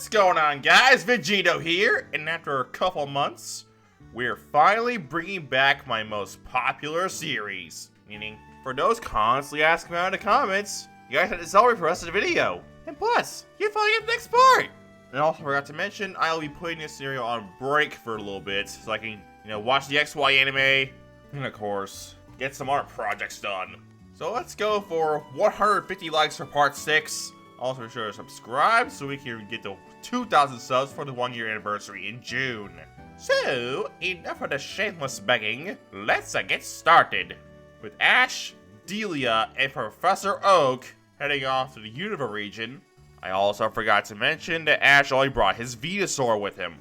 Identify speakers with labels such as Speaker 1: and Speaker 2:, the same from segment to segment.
Speaker 1: What's going on, guys? Vegito here, and after a couple months, we're finally bringing back my most popular series. Meaning, for those constantly asking about in the comments, you guys had to celebrate for the rest of the video. And plus, you finally get the next part! And I also forgot to mention, I'll be putting this series on break for a little bit, so I can, watch the XY anime, and of course, get some art projects done. So let's go for 150 likes for part 6. Also, be sure to subscribe so we can get to 2,000 subs for the 1-year anniversary in June. So, enough of the shameless begging, let's get started. With Ash, Delia, and Professor Oak heading off to the Unova Region. I also forgot to mention that Ash only brought his Venusaur with him.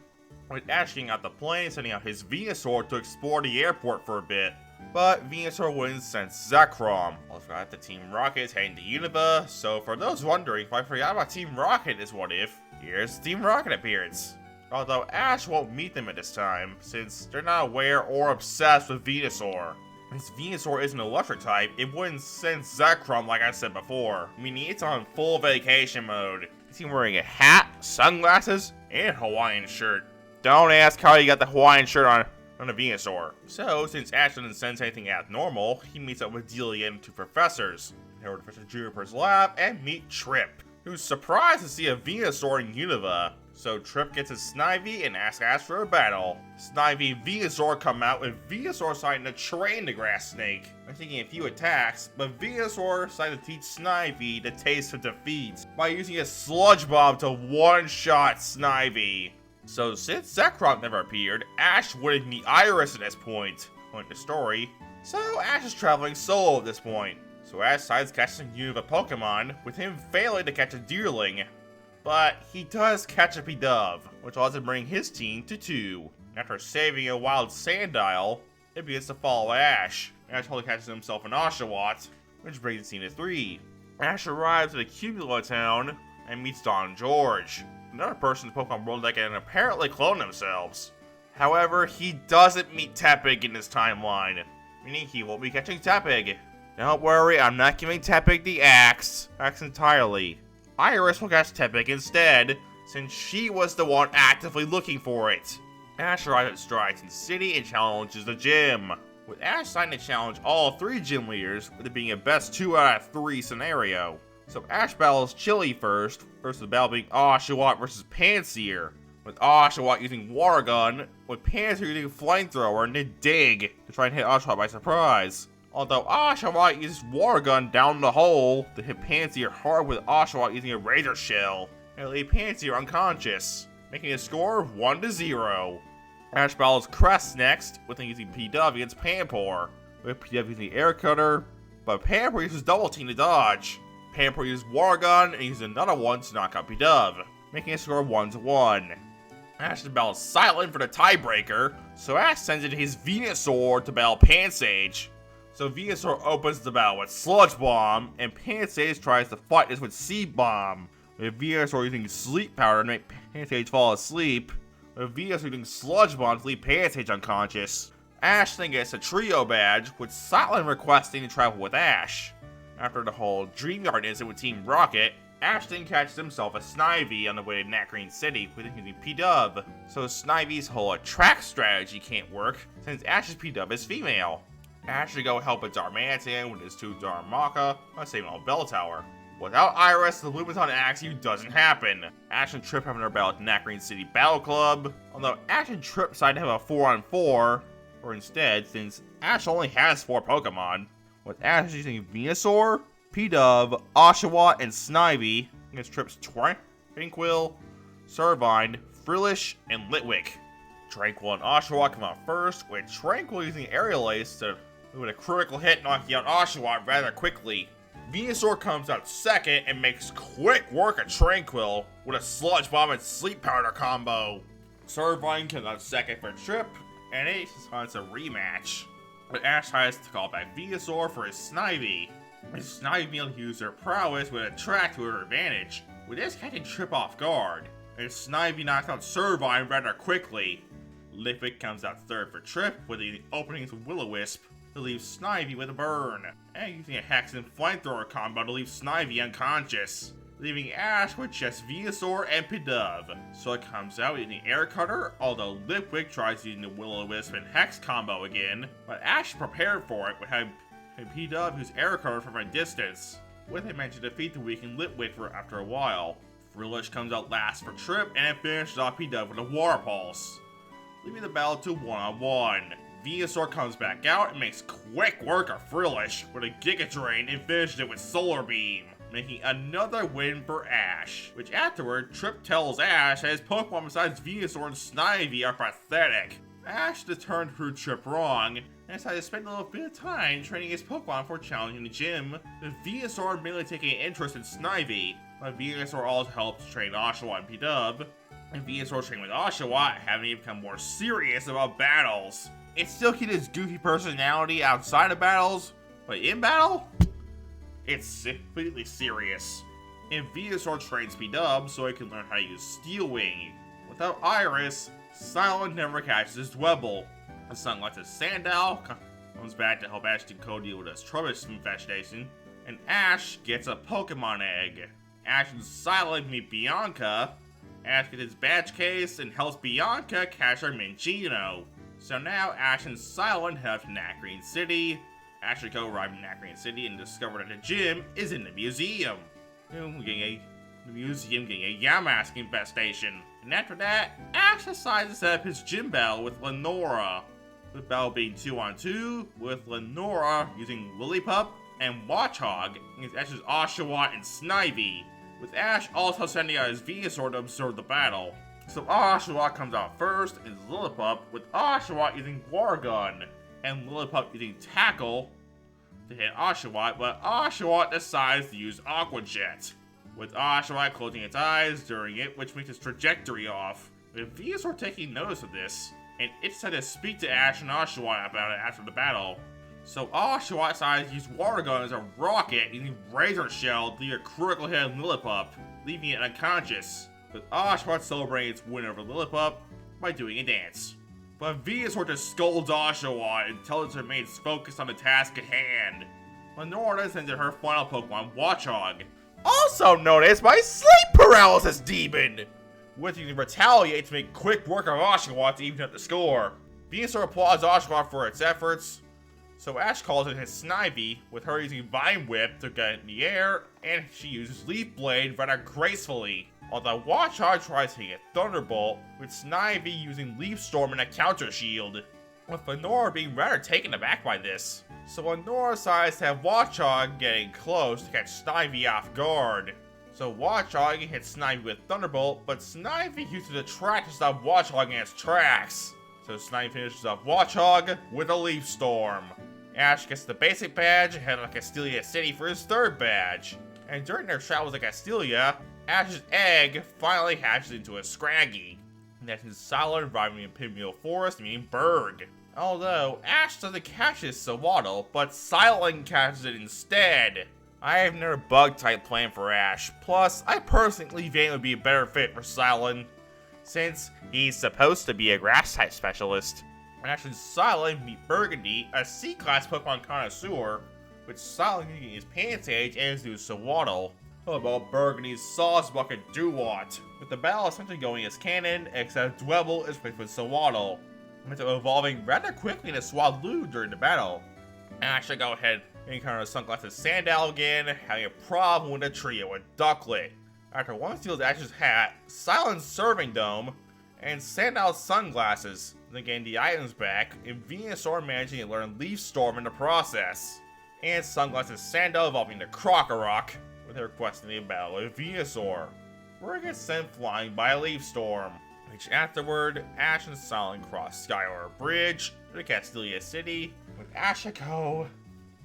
Speaker 1: With Ash getting out the plane, sending out his Venusaur to explore the airport for a bit. But Venusaur wouldn't send Zekrom. Also forgot that Team Rocket is heading to Unova, so for those wondering if I forgot about Team Rocket is what if, here's Team Rocket appearance. Although Ash won't meet them at this time, since they're not aware or obsessed with Venusaur. Since Venusaur is an electric type, it wouldn't send Zekrom like I said before, meaning it's on full vacation mode. He's wearing a hat, sunglasses, and a Hawaiian shirt. Don't ask how he got the Hawaiian shirt on a Venusaur. So, since Ash doesn't sense anything abnormal, he meets up with Delia and 2 professors. They go to Professor Juniper's lab and meet Trip, who's surprised to see a Venusaur in Unova. So Trip gets his Snivy and asks Ash for a battle. Snivy and Venusaur come out with Venusaur deciding to train the grass snake. They're taking a few attacks, but Venusaur decided to teach Snivy the taste of defeat by using a sludge bomb to one-shot Snivy. So since Zekrom never appeared, Ash wouldn't meet Iris at this point in the story. So Ash is traveling solo at this point. So Ash decides catching a Unova Pokemon, with him failing to catch a Deerling. But he does catch a Pidove, which allows him to bring his team to 2. After saving a wild Sandile, it begins to follow Ash. Ash only catches himself an Oshawott, which brings the team to 3. Ash arrives at a Cumula town and meets Don George, another person in the Pokemon world that can apparently clone themselves. However, he doesn't meet Tepig in this timeline, meaning he won't be catching Tepig. Don't worry, I'm not giving Tepig the axe entirely. Iris will catch Tepig instead, since she was the one actively looking for it. Ash arrives at Striaton City and challenges the gym, with Ash deciding to challenge all 3 gym leaders, with it being a best 2 out of 3 scenario. So Ash battles Chili first, versus the battle being Oshawott versus Pansear, with Oshawott using Water Gun, with Pansear using Flamethrower and then Dig to try and hit Oshawott by surprise. Although Oshawott uses Water Gun down the hole to hit Pansear hard, with Oshawott using a Razor Shell and leave Pansear unconscious, making a score of 1-0. Ash battles Crest next, with him using Pidove against Pampor, with Pidove using Air Cutter, but Pampor uses Double Team to dodge. Pampor uses Water Gun and uses another one to knock out Pidove, making a score of 1-1. Ash battles Silent for the tiebreaker, so Ash sends in his Venusaur to battle Pansage. So Venusaur opens the battle with Sludge Bomb, and Pansage tries to fight this with Seed Bomb, with Venusaur using Sleep Powder to make Pansage fall asleep, with Venusaur using Sludge Bomb to leave Pansage unconscious. Ash then gets a Trio Badge, with Silent requesting to travel with Ash. After the whole Dreamyard incident with Team Rocket, Ash then catches himself a Snivy on the way to Green City with him using Pidove. So Snivy's whole attract strategy can't work, since Ash's Pidove is female. Ash should go help a Darmanitan with his 2 Darmaka on saving old Bell Tower. Without Iris, the Lumiton Axew doesn't happen. Ash and Trip have their battle at Green City Battle Club, although Ash and Trip decide to have a 4-on-4, or instead, since Ash only has 4 Pokemon, with Ash using Venusaur, Pidove, Oshawott, and Snivy against Trip's Tranquil, Servine, Frillish, and Litwick. Tranquil and Oshawott come out first, with Tranquil using Aerial Ace with a critical hit knocking out Oshawott rather quickly. Venusaur comes out second and makes quick work of Tranquil with a Sludge Bomb and Sleep Powder combo. Servine comes out second for Trip, and it decides a rematch. But Ash tries to call back Venusaur for his Snivy. His Snivy being able to use her prowess with Attract to her advantage, with this catching Trip off guard. And Snivy knocks out Servine rather quickly. Litwick comes out third for Trip, with the openings with Will-O-Wisp to leave Snivy with a burn, and using a Hex and Flamethrower combo to leave Snivy unconscious. leaving Ash with just Venusaur and Pidove. So it comes out in the Air Cutter, although Lipwick tries using the Will-O-Wisp and Hex combo again, but Ash is prepared for it with having Pidove use Air Cutter from a distance, with a managed to defeat the weakened Litwick after a while. Frillish comes out last for Trip, and it finishes off Pidove with a Water Pulse, leaving the battle to 1-on-1. Venusaur comes back out and makes quick work of Frillish with a Giga Drain and finishes it with Solar Beam, making another win for Ash, which afterward, Trip tells Ash that his Pokemon besides Venusaur and Snivy are pathetic. Ash determined to prove Trip wrong, and decided to spend a little bit of time training his Pokemon for challenging the gym, with Venusaur mainly taking an interest in Snivy, but Venusaur also helps train Oshawott and Pidove, and Venusaur training with Oshawott having become more serious about battles. It still keeps his goofy personality outside of battles, but in battle, it's completely serious. And Venusaur trains Pidove so he can learn how to use Steel Wing. Without Iris, Silent never catches his Dwebble. The Sunglasses Sandal comes back to help Ash and Code deal with his Trubbish infestation, and Ash gets a Pokemon Egg. Ash and Silent meet Bianca. Ash gets his badge case and helps Bianca catch her Minccino. So now Ash and Silent head to Nacrene City. Ash and Co arrive in Nacrene City and discover that the gym is in the museum. The museum getting a Yamask infestation. And after that, Ash decides to set up his gym battle with Lenora. The battle being 2-on-2, with Lenora using Lillipup and Watchog against Ash's Oshawott and Snivy, with Ash also sending out his Venusaur to observe the battle. So Oshawott comes out first and Lillipup, with Oshawott using Water Gun, and Lillipup using Tackle to hit Oshawott, but Oshawott decides to use Aqua Jet, with Oshawott closing its eyes during it, which makes its trajectory off, with Venusaur taking notice of this, and it decided to speak to Ash and Oshawott about it after the battle. So Oshawott decided to use Water Gun as a rocket using Razor Shell to get a critical hit on Lillipup, leaving it unconscious, with Oshawott celebrating its win over Lillipup by doing a dance. But Venusaur just scolds Oshawott and tells it to remain focused on the task at hand. Lenora sends in her final Pokemon, Watchog, also known as my Sleep Paralysis Demon, with using Retaliate to make quick work of Oshawott to even up the score. Venusaur applauds Oshawott for its efforts, so Ash calls in his Snivy, with her using Vine Whip to get in the air, and she uses Leaf Blade rather gracefully, although Watchog tries to hit Thunderbolt, with Snivy using Leaf Storm and a counter shield, with Lenora being rather taken aback by this. So Lenora decides to have Watchog getting close to catch Snivy off guard. So Watchog hits Snivy with Thunderbolt, but Snivy uses a track to stop Watchog in its tracks. So Snivy finishes off Watchog with a Leaf Storm. Ash gets the basic badge and heads to Castelia City for his third badge. And during their travels to Castelia, Ash's egg finally hatches into a Scraggy. And that's his solid arriving in Pinwheel Forest, meaning Berg. Although, Ash doesn't catch his Sawaddle, but Silent catches it instead. I have another bug-type plan for Ash, plus I personally think Vayne would be a better fit for Silent, since he's supposed to be a Grass-type specialist. Ash and Silent meet Burgundy, a C-class Pokemon connoisseur, with Silent using his Pansage and his new Sawaddle. About Burgundy's Sauce Bucket Duwat, with the battle essentially going as canon, except Dwebble is replaced with Sawaddle, with it evolving rather quickly into Swallow during the battle. Ash should go ahead and encounter Sunglasses Sandal again, having a problem with a trio with Ducklet. After one steals Ash's hat, Silent's Serving Dome, and Sandal's Sunglasses, then getting the items back, and Venusaur managing to learn Leaf Storm in the process, and Sunglasses Sandal evolving to Krokorok, with her requesting a battle with Venusaur, where it gets sent flying by a Leaf Storm, which afterward, Ash and Silent cross Skyward Bridge to Castelia City, with Ashiko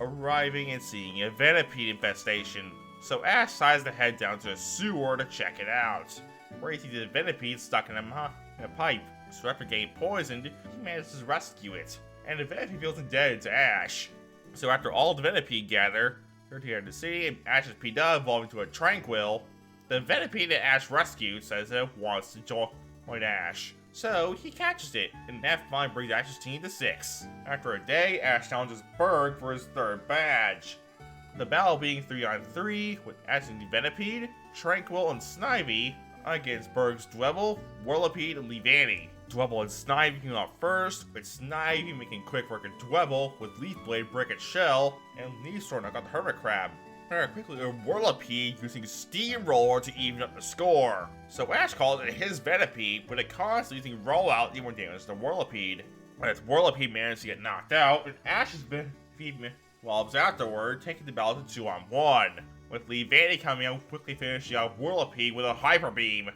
Speaker 1: arriving and seeing a Venipede infestation, so Ash decides to head down to the sewer to check it out, where he sees the Venipede stuck in a pipe. So after getting poisoned, he manages to rescue it, and the Venipede feels indebted to Ash. So after all the Venipede gather, they're here in the city, and Ash's Pidove evolving into a Tranquil, the Venipede that Ash rescued says it wants to join Ash. So he catches it, and that finally brings Ash's team to 6. After a day, Ash challenges Berg for his third badge. The battle being 3-on-3, with Ash and Venipede, Tranquil, and Snivy against Berg's Dwebble, Whirlipede, and Leavanny. Dwebble and Snivy came out first, with Snivy making quick work of Dwebble, with Leaf Blade break its shell, and Venusaur knocked out the Hermit Crab. Very quickly, a Whirlipede using Steamroller to even up the score. So Ash called it his Venipede, but it constantly using Rollout even more damage to Whirlipede. But its Whirlipede managed to get knocked out, and Ash's Venipede evolves afterward, taking the battle to 2-on-1. With Leavanny coming out, quickly finishing out Whirlipede with a Hyper Beam.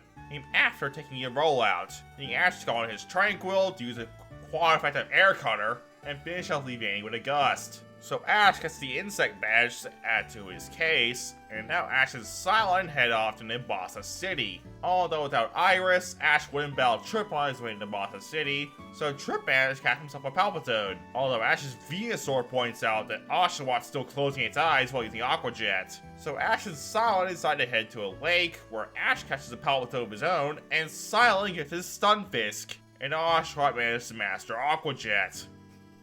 Speaker 1: After taking a rollout, getting Ash to call in his Tranquil to use a quad-effective Air Cutter, and finish off Leavanny with a Gust. So Ash gets the Insect Badge to add to his case, and now Ash is silent and head off to Nimbasa City. Although without Iris, Ash wouldn't battle Trip on his way to Nimbasa City, so Trip managed to catch himself a Palpitoad. Although Ash's Venusaur points out that Oshawott still closing its eyes while using Aqua Jet. So Ash is silent and decided to head to a lake, where Ash catches a Palpitoad of his own, and silent gets his Stunfisk. And Oshawott manages to master Aqua Jet.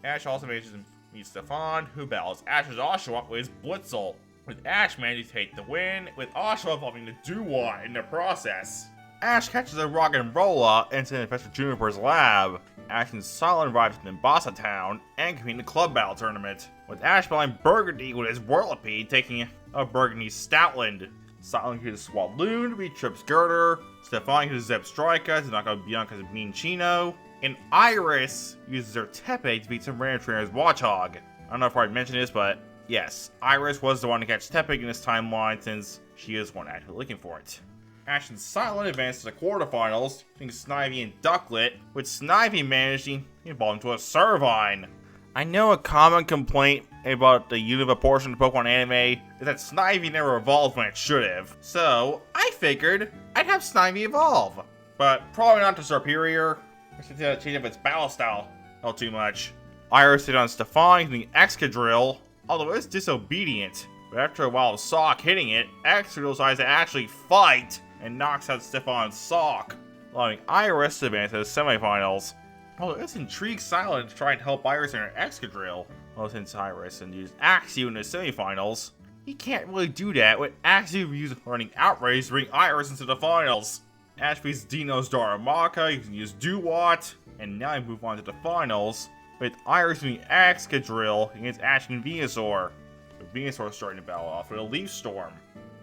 Speaker 1: Ash also manages to meet Stefan, who battles Ash's Oshawott with his Blitzel, with Ash managing to take the win, with Oshawott evolving to Dewott in the process. Ash catches a Rockin' into Professor Juniper's lab. Ash and Silent arrives in Nimbasa Town and compete in the club battle tournament, with Ash battling Burgundy with his Whirlipede taking a Burgundy Stoutland. Silent uses Swaloon to beat Trip's Girder, Stefan uses Zebstrika to knock out Bianca's Mean Chino, and Iris uses her Tepe to beat some random trainer's Watchog. I don't know if I mentioned this, but yes, Iris was the one to catch Tepe in this timeline since she is one actually looking for it. Ash and Silent advanced to the quarterfinals, using Snivy and Ducklet, with Snivy managing to evolve into a Servine. I know a common complaint about the Unova portion of the Pokemon anime is that Snivy never evolved when it should have, so I figured I'd have Snivy evolve. But probably not to Superior, since it change up its battle style not too much. Iris hit on Stefan using Excadrill, although it's disobedient. But after a while of Sock hitting it, Excadrill decides to actually fight and knocks out Stefan's Sock, allowing Iris to advance to the semifinals. Although it's intrigued Silent to try and help Iris in her Excadrill. Well, since Iris and used Axew in the semifinals, he can't really do that with Axew using running Outrage to bring Iris into the finals. Ash beats Dino's Darumaka, you can use Dewott, and now I move on to the finals, with Iris using Excadrill against Ash and Venusaur, with Venusaur starting to battle off with a Leaf Storm.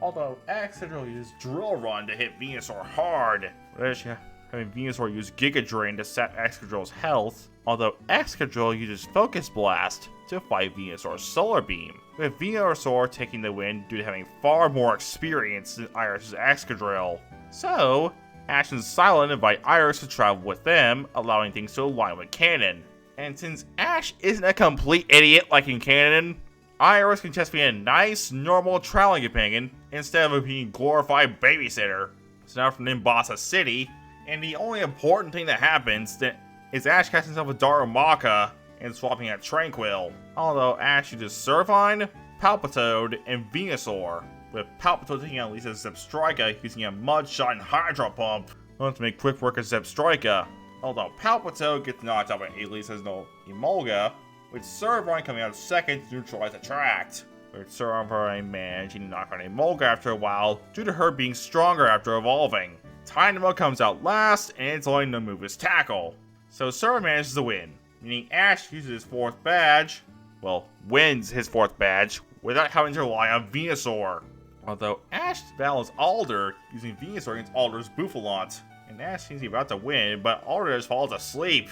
Speaker 1: Although Excadrill uses Drill Run to hit Venusaur hard, with having Venusaur use Giga Drain to sap Excadrill's health, although Excadrill uses Focus Blast to fight Venusaur's Solar Beam, with Venusaur taking the win due to having far more experience than Iris' Excadrill. So, Ash and Silent invite Iris to travel with them, allowing things to align with canon. And since Ash isn't a complete idiot like in canon, Iris can just be a nice, normal traveling companion instead of being a glorified babysitter. So now from Nimbasa City, and the only important thing that happens is Ash catching himself with Darumaka and swapping out Tranquil. Although Ash uses Servine, Palpitoad, and Venusaur, with Palpitoad taking out Lisa's Zebstrika using a Mud Shot and Hydro Pump to make quick work of Zebstrika. Although Palpitoad gets knocked out by Elisa's no Emolga, with Servine coming out second to neutralize Attract, with Servine managing to knock out Emolga after a while due to her being stronger after evolving. Tynamo comes out last, and its only no move is Tackle. So Servine manages to win, meaning Ash uses his fourth badge, wins his fourth badge, without having to rely on Venusaur. Although Ash battles Alder using Venusaur against Alder's Bouffalant, and Ash seems to be about to win, but Alder just falls asleep.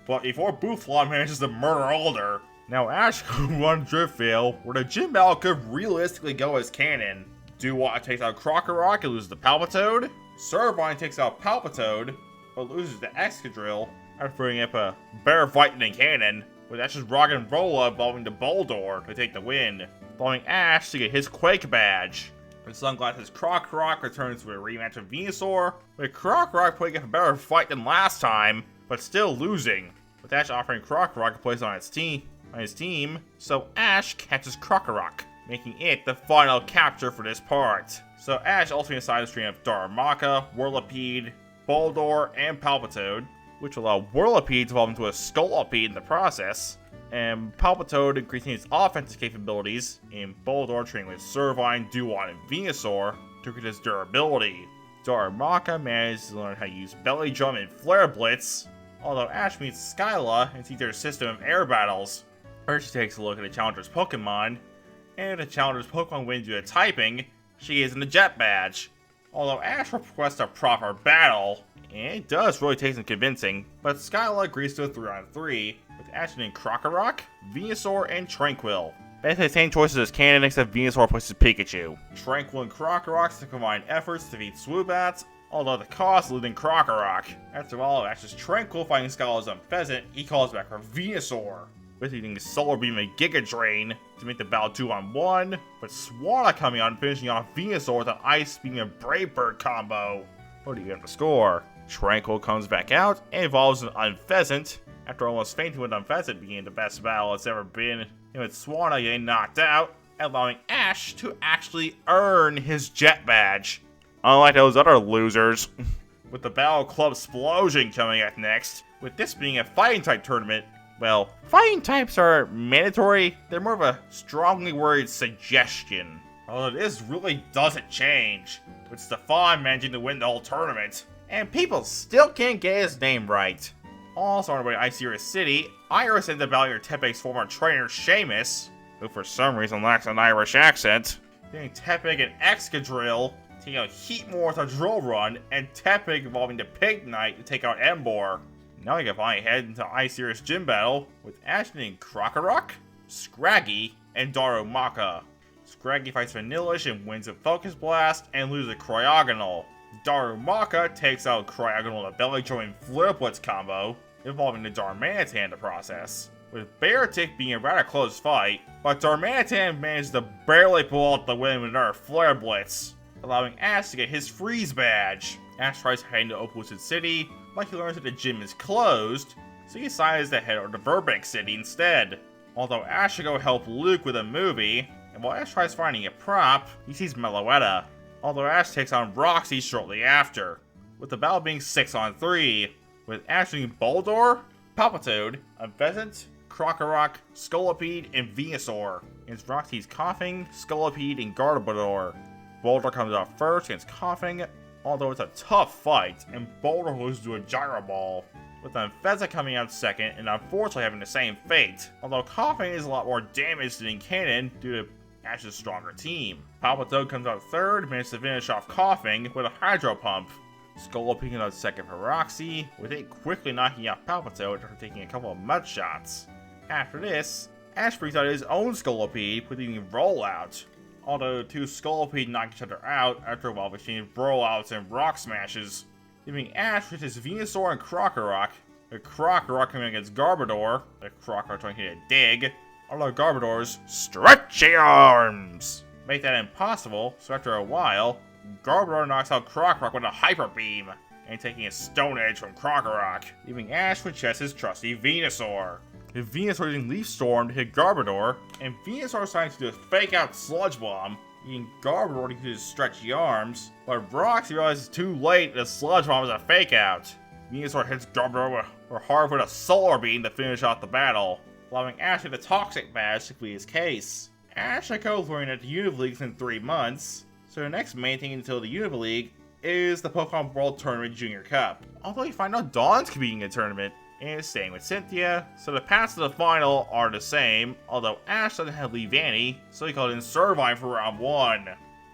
Speaker 1: But before Bouffalant manages to murder Alder, now Ash could run Driftveil, where the gym battle could realistically go as canon. Dewott takes out Krokorok and loses to Palpitoad. Servine takes out Palpitoad, but loses to Excadrill after bringing up a better fight than canon, with Ash's Rockin' evolving to Boldor to take the win, allowing Ash to get his Quake badge. With Sunglasses Krokorok returns with a rematch of Venusaur, with Krokorok putting up a better fight than last time, but still losing, with Ash offering Krokorok a place on his team, so Ash catches Krokorok, making it the final capture for this part. So Ash ultimately decides to stream of Darumaka, Whirlipede, Boldor, and Palpitoad, which will allow Whirlipede to evolve into a Scolipede in the process, and Palpitoad increasing its offensive capabilities, and Boldor training with Servine, Dewott, and Venusaur, to increase its durability. Darumaka manages to learn how to use Belly Drum and Flare Blitz, although Ash meets Skyla and sees their system of air battles. First, she takes a look at the challenger's Pokemon, and if the challenger's Pokemon wins due to typing, she gives him the Jet Badge. Although Ash requests a proper battle, and it does really take some convincing, but Skyla agrees to a 3-on-3 with Ash and Krokorok, Venusaur, and Tranquil. Basically the same choices as Canon except Venusaur places Pikachu. Tranquil and Krokorok to combine efforts to defeat Swoobats, although the cost losing Krokorok. After all, Ash's Tranquil fighting Skyla's Unpheasant, he calls back for Venusaur, with using Solar Beam and Giga Drain to make the battle 2-on-1, but Swanna coming on finishing off Venusaur with an Ice Beam and Brave Bird combo. What do you get to score? Tranquil comes back out and evolves an Unpheasant, after almost fainting with Unpheasant being the best battle it's ever been, and with Swanna getting knocked out, allowing Ash to actually earn his Jet Badge. Unlike those other losers. With the Battle Club Explosion coming up next, with this being a fighting type tournament, well, fighting types are mandatory, they're more of a strongly worded suggestion. Although this really doesn't change, with Stefan managing to win the whole tournament, and people still can't get his name right. Also on the way to Ice City, Iris ends up battling her Tepig's former trainer, Seamus, who for some reason lacks an Irish accent. Getting Tepig and Excadrill, taking out Heatmore with a Drill Run, and Tepig evolving to Pignite to take out Emboar. Now we can finally head into Ice Gym Battle with Ashton and Krokorok, Scraggy, and Darumaka. Scraggy fights Vanillish and wins a Focus Blast and loses a Cryogonal. Darumaka takes out Cryogonal with a Belly Drum and Flare Blitz combo, involving the Darmanitan in the process, with Beartic being a rather close fight, but Darmanitan manages to barely pull out the win with another Flare Blitz, allowing Ash to get his Freeze Badge. Ash tries heading to Opalwood City, but he learns that the gym is closed, so he decides to head over to Burbank City instead. Although Ash should go help Luke with a movie, and while Ash tries finding a prop, he sees Meloetta. Although Ash takes on Roxy shortly after, with the battle being 6-on-3, with Ash using Boldore, Palpitoad, Unpheasant, Krokorok, Scolipede, and Venusaur, against Roxy's Coughing, Scolipede, and Garbodor. Boulder comes out first against Coughing, although it's a tough fight, and Boulder loses to a Gyro Ball, with Unpheasant coming out second and unfortunately having the same fate, although Coughing is a lot more damaged than Cannon due to Ash's stronger team. Palpitoad comes out third, manages to finish off Coughing with a Hydro Pump. Scolipede comes out second for Roxy, with it quickly knocking out Palpitoad after taking a couple of mud shots. After this, Ash brings out his own Scolipede with using Rollout, although the two Scolipede knock each other out after a while between Rollouts and Rock Smashes, leaving Ash with his Venusaur and Krokorok, with Krokorok coming against Garbodor, with Krokorok trying to hit a dig, although Garbodor's stretchy arms make that impossible, so after a while, Garbodor knocks out Krokorok with a Hyper Beam, and taking a Stone Edge from Krokorok, leaving Ash with just his trusty Venusaur. With Venusaur using Leaf Storm to hit Garbodor, and Venusaur deciding to do a fake out Sludge Bomb, leaving Garbodor to use his stretchy arms, but Roxy realizes too late that Sludge Bomb is a fake out. Venusaur hits Garbodor hard with a Solar Beam to finish off the battle, allowing Ash with a Toxic Badge to plead his case. Ash and Co. learning at the Unova League in 3 months, so the next main thing until the Unova League is the Pokemon World Tournament Junior Cup. Although you find out Dawn's competing in the tournament, and is staying with Cynthia, so the paths to the final are the same, although Ash doesn't have Leavanny, so he called in Servine for round 1.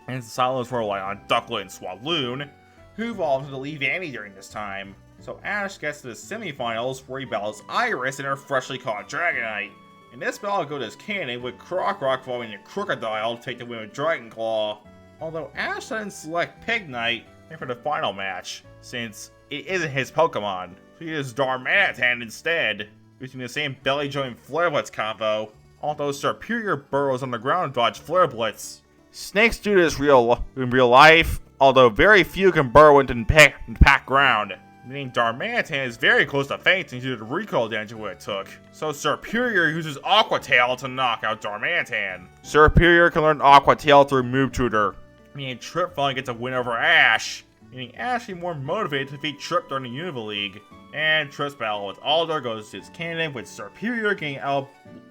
Speaker 1: And Silence will rely on Ducklet and Swaloon, who evolves into Leavanny during this time. So Ash gets to the semifinals where he battles Iris and her freshly caught Dragonite. In this battle, it goes as Cannon, with Krokorok following a Crocodile to take the win with Dragon Claw. Although Ash doesn't select Pignite for the final match, since it isn't his Pokemon. So he uses Darmanitan instead, using the same Belly Drum and Flare Blitz combo. Although Superior burrows on the ground to dodge Flare Blitz. Snakes do this in real life, although very few can burrow into packed ground, meaning Darmanitan is very close to fainting due to the recoil damage of what it took. So Superior uses Aqua Tail to knock out Darmanitan. Superior can learn Aqua Tail through Move Tutor, meaning Trip finally gets a win over Ash, meaning Ash is more motivated to defeat Trip during the Unova League. And Trip's battle with Alder goes to his Cannon, with Superior getting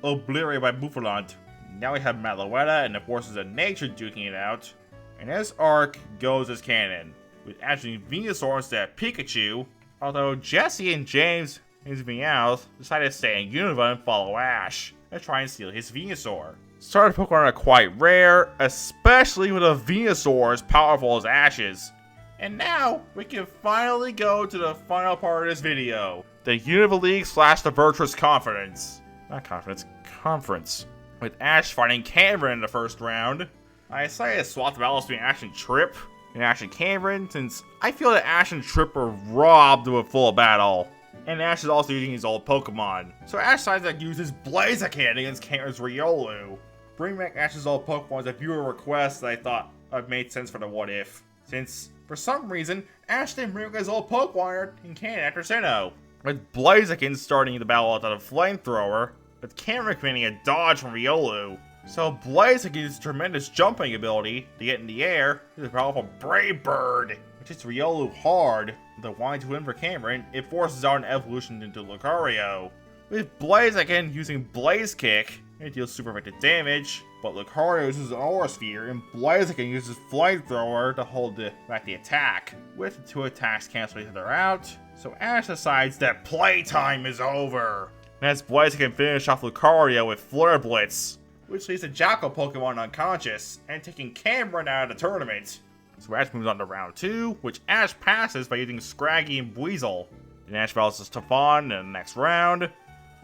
Speaker 1: obliterated by Bouffalant. Now we have Meloetta and the forces of nature duking it out, And this arc goes as canon, with Ash and Venusaur instead of Pikachu, although Jesse and James, his Meowth, decided to stay in Unova and follow Ash, and try and steal his Venusaur. Starter Pokemon are quite rare, especially with a Venusaur as powerful as Ash's. And now, we can finally go to the final part of this video, the Unova League / the Virtuous Conference. Not Conference, Conference. With Ash fighting Cameron in the first round. I decided to swap the battles between Ash and Trip and Ash and Cameron, since I feel that Ash and Trip were robbed of a full battle. And Ash is also using his old Pokemon. So Ash decides to use his Blaziken against Cameron's Riolu. Bring back Ash's old Pokemon as a viewer request that I thought made sense for the what if. Since, for some reason, Ash didn't bring back his old Pokemon in canon after Sinnoh. With Blaziken starting the battle without a flamethrower, with Cameron commanding a dodge from Riolu. So Blaziken uses tremendous jumping ability to get in the air with a powerful Brave Bird, which hits Riolu hard. Though wanting to win for Cameron, it forces out an evolution into Lucario. With Blaziken using Blaze Kick, it deals super effective damage, but Lucario uses an Aura Sphere, and Blaziken uses Flamethrower to hold back the attack, with the two attacks cancel each other out. So Ash decides that playtime is over. And as Blaziken finish off Lucario with Flare Blitz, which leaves the Jackal Pokemon unconscious and taking Cameron out of the tournament. So Ash moves on to round 2, which Ash passes by using Scraggy and Weasel. Then Ash battles Stefan in the next round,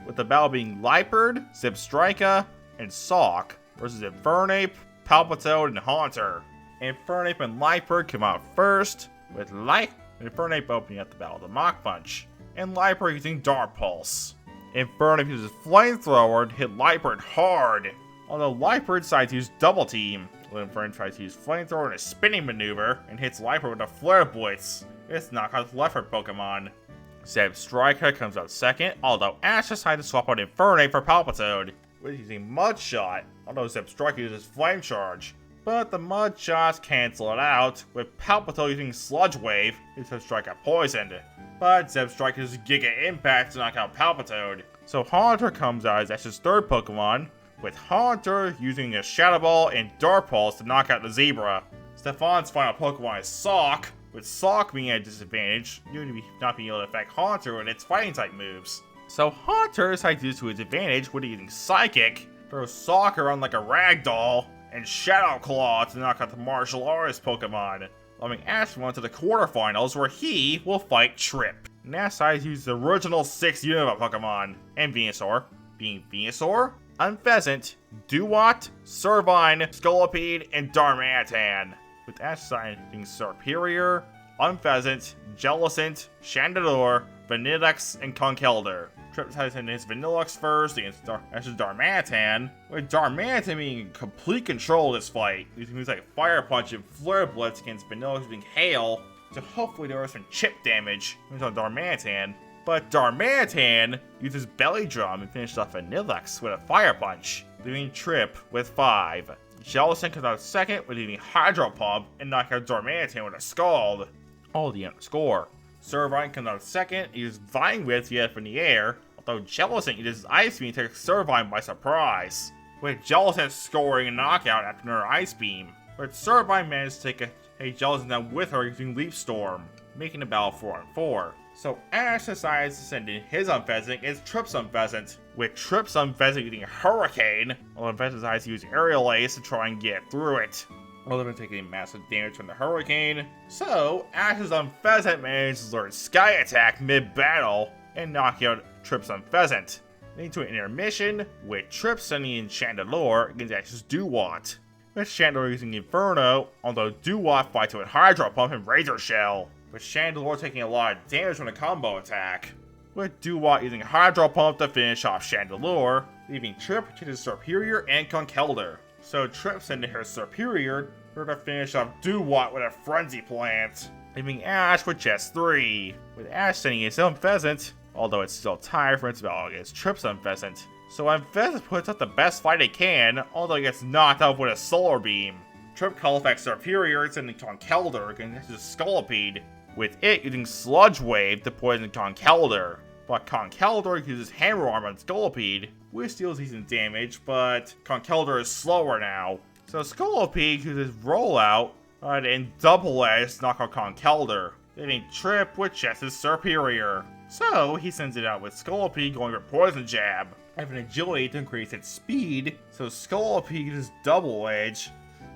Speaker 1: with the battle being Liepard, Zebstrika, and Sawk versus Infernape, Palpitoad, and Haunter. Infernape and Liepard come out first, with Infernape opening up the battle with a Mach Punch, and Liepard using Dark Pulse. Infernape uses Flamethrower to hit Liepard hard, although Liepard decides to use Double Team. Infernape tries to use Flamethrower in a spinning maneuver and hits Liepard with a Flare Blitz. This knockout Leopard Pokemon. Zebstrika comes out second, although Ash decided to swap out Infernape for Palpitoad, with using Mud Shot, although Zebstrika uses Flame Charge. But the Mud Shots cancel it out, with Palpitoad using Sludge Wave to Zebstrika poisoned. But Zebstrika uses Giga Impact to knock out Palpitoad. So Haunter comes out as Ash's third Pokemon, with Haunter using a Shadow Ball and Dark Pulse to knock out the Zebra. Stefan's final Pokemon is Sawk, with Sawk being at a disadvantage due to not being able to affect Haunter with its fighting type moves. So Haunter decides to use to his advantage with using Psychic, throws Sawk around like a ragdoll, and Shadow Claw to knock out the martial artist Pokemon, allowing Ash to move on to the quarterfinals where he will fight Trip. And Ash decides to use the original 6 Unova Pokemon, and Venusaur, being Venusaur, Unpheasant, Duat, Servine, Scolipede, and Darmanitan. With Ash deciding Serperior, Unpheasant, Jellicent, Chandelure, Vanilluxe, and Conkeldurr. Trip decides to send his Vanilluxe first against Ash's Darmanitan, with Darmanitan being in complete control of this fight, using moves like Fire Punch and Flare Blitz against Vanilluxe using Hail to hopefully there was some chip damage on Darmanitan. But Darmanitan uses Belly Drum and finishes off Vanilluxe with a Fire Punch, leaving Trip with 5. Jellicent comes out second with using Hydro Pump and knock out Darmanitan with a Scald. All the end score. Servine comes out second, uses Vine Whip to get up in the air, although Jellicent uses Ice Beam to take Servine by surprise, with Jellicent scoring a knockout after another Ice Beam. But Servine managed to take a Jellicent down with her using Leaf Storm, making the battle 4-on-4. So Ash decides to send in his Unpheasant against Trip's Unpheasant, with Trip's Unpheasant using Hurricane, while Unpheasant decides to use Aerial Ace to try and get through it, rather than taking massive damage from the Hurricane. So Ash's Unpheasant manages to learn Sky Attack mid-battle and knock out Trip's Unpheasant, leading to an intermission, with Trip sending in Chandelure against Ash's Duat, with Chandelure using Inferno, although Duat fights with Hydro Pump and Razor Shell, with Chandelure taking a lot of damage from the combo attack, with Duat using Hydro Pump to finish off Chandelure, leaving Trip to his Serperior and Conkeldurr. So Trip sending her Serperior to finish off Duat with a Frenzy Plant, leaving Ash with just 3, with Ash sending his Unpheasant, although it's still tired from its battle against Trip's Unpheasant. So Unpheasant puts up the best fight it can, although it gets knocked out with a Solar Beam. Trip calls back Serperior, sending Conkeldurr against his Scolipede, with it using Sludge Wave to poison Conkeldurr. But Conkeldurr uses Hammer Arm on Scolipede, which deals decent damage, but Conkeldurr is slower now. So Scolipede uses Rollout And Double Edge knock out Conkeldurr. Then Trip with Chess's Superior. So he sends it out with Scolipede going for Poison Jab. Having agility to increase its speed, so Scolipede uses Double Edge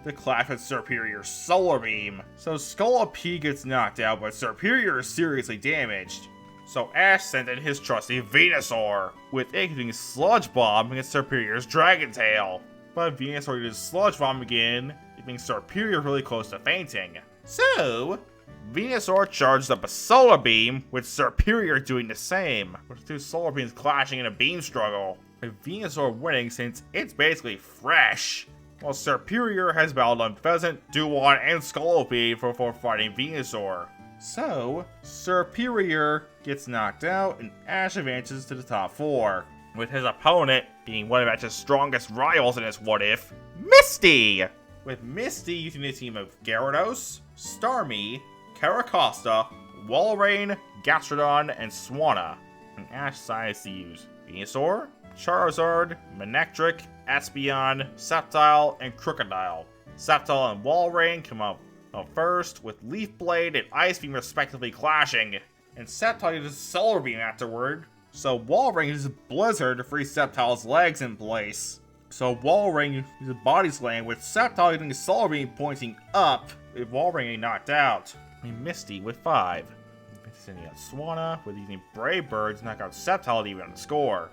Speaker 1: to clash with Superior's Solar Beam. So Scolipede gets knocked out, but Superior is seriously damaged. So Ash sent in his trusty Venusaur, with it using Sludge Bomb against Superior's Dragon Tail. But Venusaur uses Sludge Bomb again, leaving Superior really close to fainting. So Venusaur charges up a Solar Beam, with Superior doing the same, with two Solar Beams clashing in a beam struggle, with Venusaur winning since it's basically fresh, while Superior has battled on Pheasant, Dewon, and Scolipede before fighting Venusaur. So Superior gets knocked out, and Ash advances to the top 4, with his opponent being one of Ash's strongest rivals in this What If, Misty! With Misty using a team of Gyarados, Starmie, Caracosta, Walrein, Gastrodon, and Swanna. And Ash decides to use Venusaur, Charizard, Manectric, Espeon, Sceptile, and Crocodile. Sceptile and Walrein come up first, with Leaf Blade and Ice Beam respectively clashing. And Sceptile uses Solar Beam afterward, so Walrein uses Blizzard to freeze Sceptile's legs in place. So Walrein uses Body Slam, with Sceptile using Solar Beam pointing up, with Walrein getting knocked out. And Misty with 5. Sending out Swanna with using Brave Bird to knock out Sceptile to even the score.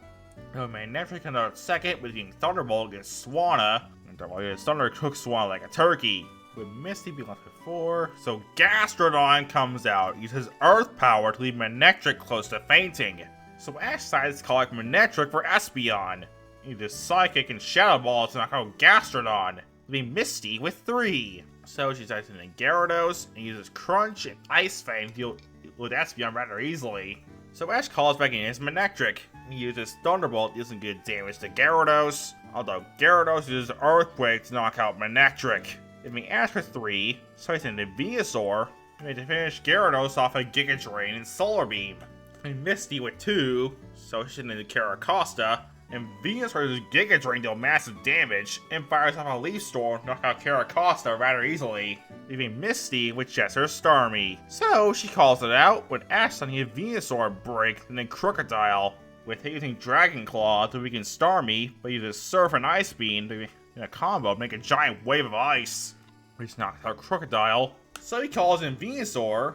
Speaker 1: Manectric comes out second with using Thunderbolt against Swanna, and Thunder cooks Swanna like a turkey. With Misty being left with 4, so Gastrodon comes out, uses Earth Power to leave Manectric close to fainting. So Ash decides to collect Manectric for Espeon. He uses Psychic and Shadow Ball to knock out Gastrodon, leaving Misty with 3. So she decides to send in Gyarados and uses Crunch and Ice Fang to deal with Espeon rather easily. So Ash calls back in his Manectric. He uses Thunderbolt, using good damage to Gyarados, although Gyarados uses Earthquake to knock out Manectric. Leaving Ash with 3, so he sends in Venusaur, and to finish Gyarados off a Giga Drain and Solar Beam. And Misty with 2, so she sends in Caracosta, and Venusaur uses Giga Drain to deal massive damage, and fires off a Leaf Storm to knock out Caracosta rather easily, leaving Misty with just her Starmie. So she calls it out, with Ash sending a Venusaur break, and then Crocodile, with using Dragon Claw to weaken Starmie, but uses Surf and Ice Beam to in a combo make a giant wave of ice, which knocks out Crocodile. So he calls in Venusaur,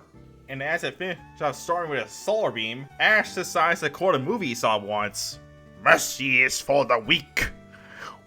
Speaker 1: and as it finishes off Starmie with a Solar Beam, Ash decides to quote a movie he saw once. "Mercy is for the weak.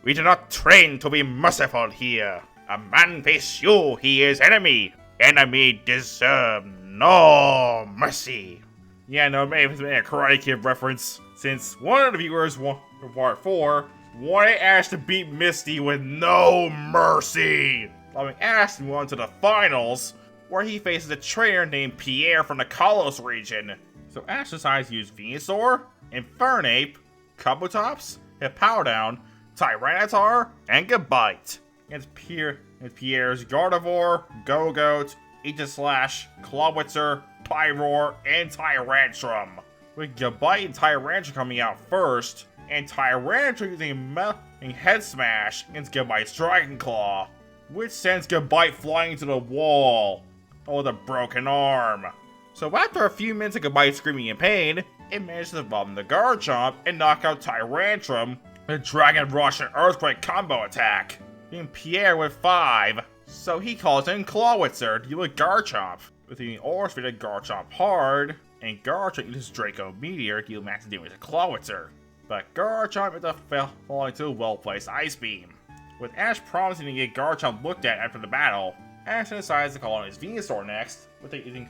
Speaker 1: We do not train to be merciful here. A man face you, he is enemy. Enemy deserve no mercy." Yeah, no, maybe it's a Karate Kid reference, since one of the viewers for Part 4 wanted Ash to beat Misty with no mercy, allowing Ash to move on to the finals, where he faces a trainer named Pierre from the Kalos region. So Ash decides to use Venusaur, Infernape, Kabutops, Hippowdon, Tyranitar, and Gabite against Pierre's Gardevoir, Go-Goat, Aegislash, Clawitzer, Pyroar, and Tyrantrum, with Gabite and Tyrantrum coming out first, and Tyrantrum using Head Smash against Gabite's Dragon Claw, which sends Gabite flying into the wall with a broken arm. So after a few minutes of Gabite screaming in pain, it manages to evolve into Garchomp and knock out Tyrantrum with Dragon Rush and Earthquake combo attack, leaving Pierre with 5. So he calls in Clawitzer to deal with Garchomp, with the Aura Sphere to Garchomp hard, and Garchomp uses Draco Meteor to deal massive damage to Clawitzer. But Garchomp ends up falling to a well-placed Ice Beam. With Ash promising to get Garchomp looked at after the battle, Ash decides to call on his Venusaur next, with using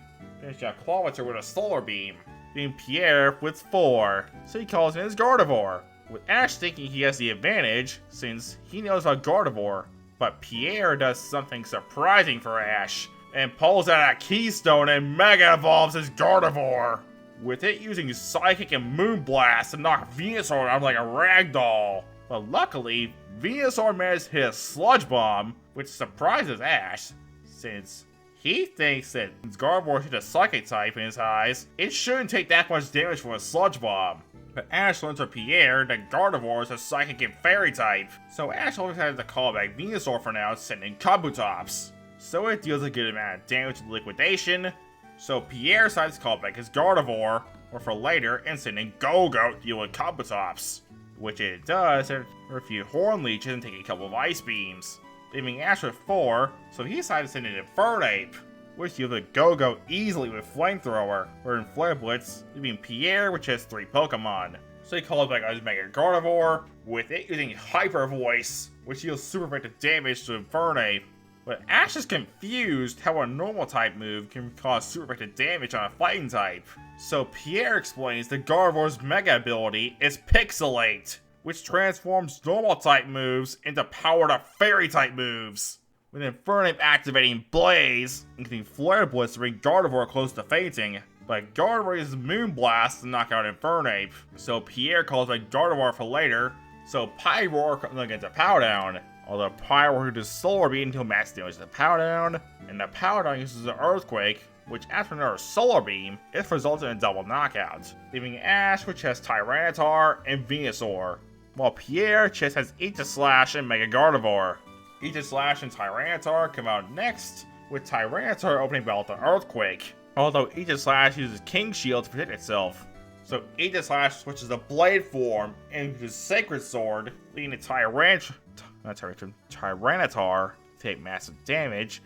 Speaker 1: Clawitzer with a Solar Beam, leaving Pierre with 4, so he calls in his Gardevoir, with Ash thinking he has the advantage since he knows about Gardevoir, but Pierre does something surprising for Ash, and pulls out a Keystone and Mega Evolves his Gardevoir, with it using Psychic and Moonblast to knock Venusaur out like a ragdoll. But luckily, Venusaur managed to hit a Sludge Bomb, which surprises Ash, since he thinks that since Gardevoir hit a Psychic type in his eyes, it shouldn't take that much damage from a Sludge Bomb. But Ash learns from Pierre that Gardevoir is a Psychic and Fairy type, so Ash always has to call back Venusaur for now, sending Kabutops. so it deals a good amount of damage to liquidation. So Pierre decides to call back his Gardevoir, or for later, and send in Go-Go to deal with Kabutops, which it does after a few Horn Leeches and take a couple of Ice Beams, leaving Ash with 4, so he decided to send in Infernape, which deals with Go-Go easily with Flamethrower, or in Flare Blitz, leaving Pierre, which has 3 Pokemon. So he calls back his Mega Gardevoir, with it using Hyper Voice, which deals super effective damage to Infernape. But Ash is confused how a normal type move can cause super effective damage on a fighting type. So Pierre explains the Gardevoir's Mega ability is Pixelate, which transforms normal type moves into powered up fairy type moves, with Infernape activating Blaze, including Flare Blitz to bring Gardevoir close to fainting. But Gardevoir uses Moonblast to knock out Infernape, so Pierre calls back Gardevoir for later, so Pyroar comes against a Powdown. Although Pyroar uses Solar Beam until max damage to the Powdown, and the Powdown uses an Earthquake, which after another Solar Beam, it results in a double knockout, leaving Ash, which has Tyranitar and Venusaur, while Pierre just has Aegislash and Mega Gardevoir. Aegislash and Tyranitar come out next, with Tyranitar opening battle with an Earthquake, although Aegislash uses King Shield to protect itself. So Aegislash switches to Blade form and uses Sacred Sword, leading to Tyranitar to take massive damage,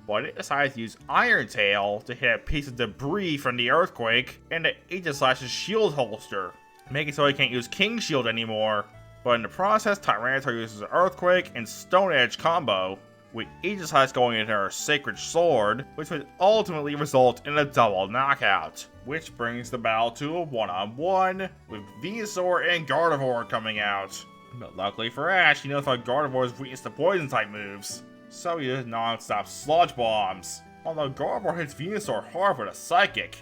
Speaker 1: but it decides to use Iron Tail to hit a piece of debris from the Earthquake into Aegislash's shield holster, making it so he can't use King Shield anymore. But in the process, Tyranitar uses an Earthquake and Stone Edge combo, with Aegislash going into her Sacred Sword, which would ultimately result in a double knockout, which brings the battle to a one-on-one, with Venusaur and Gardevoir coming out. But luckily for Ash, he knows how Gardevoir is weakness to poison type moves, so he does non-stop Sludge Bombs, although Gardevoir hits Venusaur hard with a Psychic,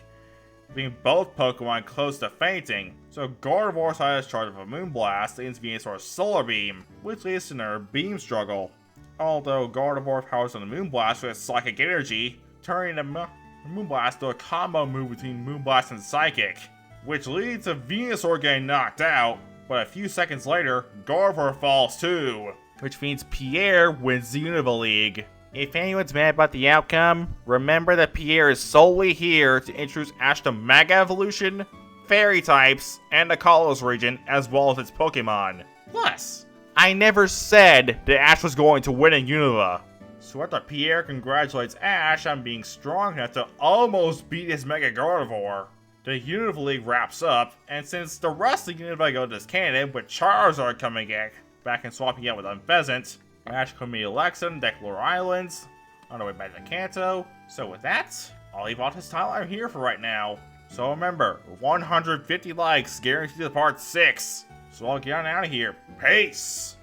Speaker 1: leaving both Pokemon close to fainting, so Gardevoir decides to charge up a Moonblast against Venusaur's Solar Beam, which leads to another Beam struggle. Although Gardevoir powers on the Moonblast with Psychic Energy, turning the Moonblast to a combo move between Moonblast and Psychic, which leads to Venusaur getting knocked out, but a few seconds later, Gardevoir falls too, which means Pierre wins the Unova League. If anyone's mad about the outcome, remember that Pierre is solely here to introduce Ash to Mega Evolution, Fairy types, and the Kalos region, as well as its Pokemon. Plus, I never said that Ash was going to win in Unova. So after Pierre congratulates Ash on being strong enough to almost beat his Mega Gardevoir, the Unova League wraps up, and since the rest of the Unova go to this cannon, with Charizard coming back and swapping out with Unpheasant, Ash can meet Alexa and Declare Islands on our way back to Kanto. So with that, I'll leave off this timeline here for right now. So remember, 150 likes guaranteed to part 6. So I'll get on out of here. Peace!